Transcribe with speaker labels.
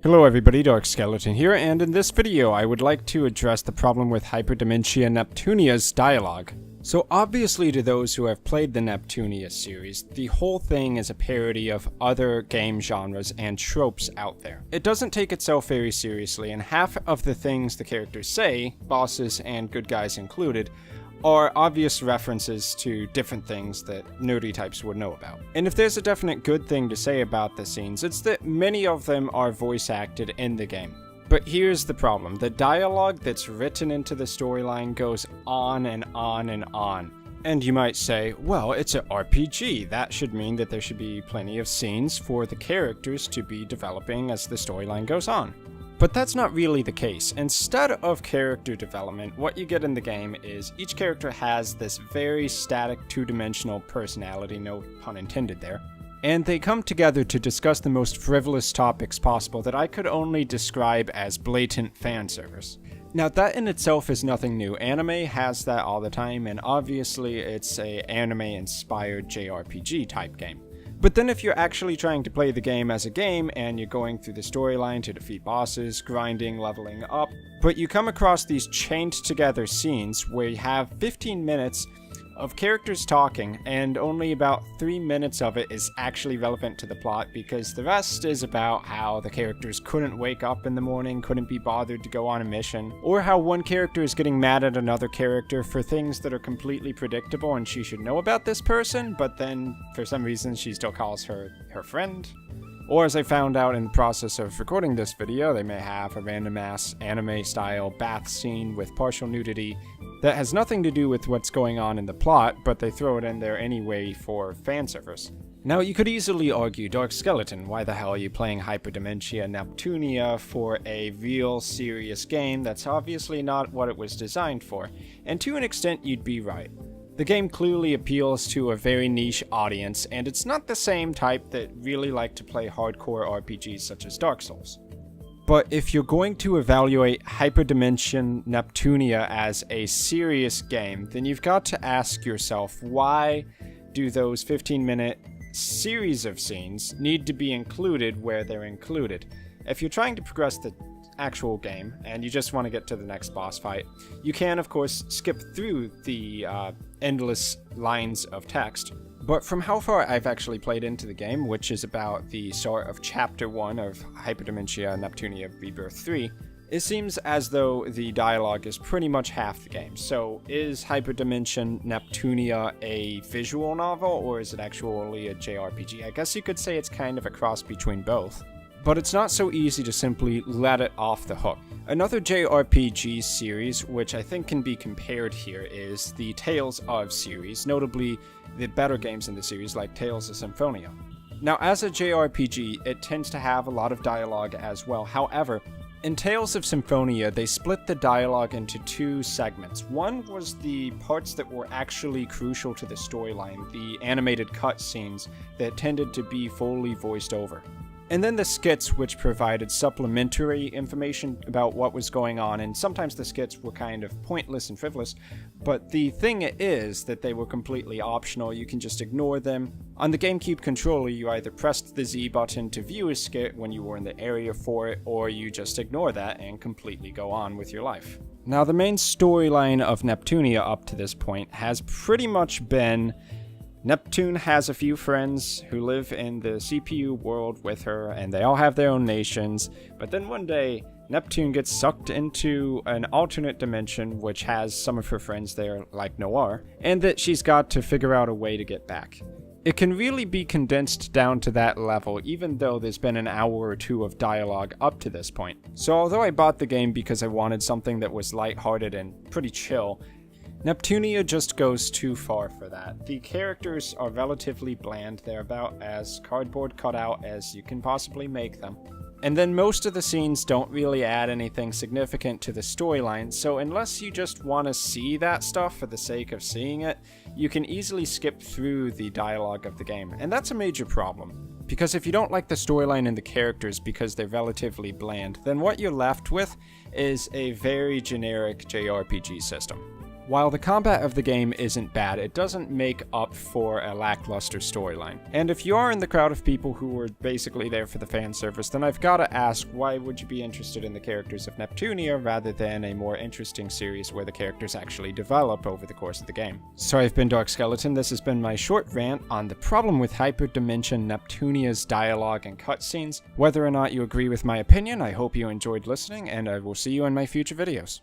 Speaker 1: Hello everybody, Dark Skeleton here, and in this video I would like to address the problem with Hyperdimension Neptunia's dialogue. So obviously to those who have played the Neptunia series, the whole thing is a parody of other game genres and tropes out there. It doesn't take itself very seriously, and half of the things the characters say, bosses and good guys included, are obvious references to different things that nerdy types would know about. And if there's a definite good thing to say about the scenes, it's that many of them are voice acted in the game. But here's the problem: the dialogue that's written into the storyline goes on and on and on. And you might say, well, it's an RPG, that should mean that there should be plenty of scenes for the characters to be developing as the storyline goes on. But that's not really the case. Instead of character development, what you get in the game is each character has this very static two-dimensional personality, no pun intended there, and they come together to discuss the most frivolous topics possible that I could only describe as blatant fan service. Now that in itself is nothing new. Anime has that all the time, and obviously it's a anime-inspired JRPG type game. But then if you're actually trying to play the game as a game, and you're going through the storyline to defeat bosses, grinding, leveling up, but you come across these chained together scenes where you have 15 minutes of characters talking, and only about 3 minutes of it is actually relevant to the plot, because the rest is about how the characters couldn't wake up in the morning, couldn't be bothered to go on a mission, or how one character is getting mad at another character for things that are completely predictable and she should know about this person, but then for some reason she still calls her friend. Or as I found out in the process of recording this video, they may have a random ass anime style bath scene with partial nudity that has nothing to do with what's going on in the plot, but they throw it in there anyway for fan service. Now you could easily argue, Dark Skeleton, why the hell are you playing Hyperdimension Neptunia for a real serious game that's obviously not what it was designed for? And to an extent you'd be right. The game clearly appeals to a very niche audience, and it's not the same type that really like to play hardcore RPGs such as Dark Souls. But if you're going to evaluate Hyperdimension Neptunia as a serious game, then you've got to ask yourself, why do those 15-minute series of scenes need to be included where they're included? If you're trying to progress the actual game and you just want to get to the next boss fight, you can of course skip through the endless lines of text. But from how far I've actually played into the game, which is about the start of Chapter 1 of Hyperdimension Neptunia Rebirth 3, it seems as though the dialogue is pretty much half the game. So is Hyperdimension Neptunia a visual novel, or is it actually a JRPG? I guess you could say it's kind of a cross between both. But it's not so easy to simply let it off the hook. Another JRPG series, which I think can be compared here, is the Tales of series, notably the better games in the series like Tales of Symphonia. Now as a JRPG, it tends to have a lot of dialogue as well. However, in Tales of Symphonia, they split the dialogue into two segments. One was the parts that were actually crucial to the storyline, the animated cutscenes that tended to be fully voiced over. And then the skits, which provided supplementary information about what was going on, and sometimes the skits were kind of pointless and frivolous, but the thing is that they were completely optional. You can just ignore them. On the GameCube controller, you either pressed the Z button to view a skit when you were in the area for it, or you just ignore that and completely go on with your life. Now, the main storyline of Neptunia up to this point has pretty much been Neptune has a few friends who live in the CPU world with her, and they all have their own nations, but then one day, Neptune gets sucked into an alternate dimension which has some of her friends there, like Noir, and that she's got to figure out a way to get back. It can really be condensed down to that level, even though there's been an hour or two of dialogue up to this point. So although I bought the game because I wanted something that was lighthearted and pretty chill, Neptunia just goes too far for that. The characters are relatively bland, they're about as cardboard cutout as you can possibly make them. And then most of the scenes don't really add anything significant to the storyline, so unless you just want to see that stuff for the sake of seeing it, you can easily skip through the dialogue of the game. And that's a major problem, because if you don't like the storyline and the characters because they're relatively bland, then what you're left with is a very generic JRPG system. While the combat of the game isn't bad, it doesn't make up for a lackluster storyline. And if you are in the crowd of people who were basically there for the fan service, then I've gotta ask, why would you be interested in the characters of Neptunia rather than a more interesting series where the characters actually develop over the course of the game? So I've been Dark Skeleton. This has been my short rant on the problem with Hyperdimension Neptunia's dialogue and cutscenes. Whether or not you agree with my opinion, I hope you enjoyed listening, and I will see you in my future videos.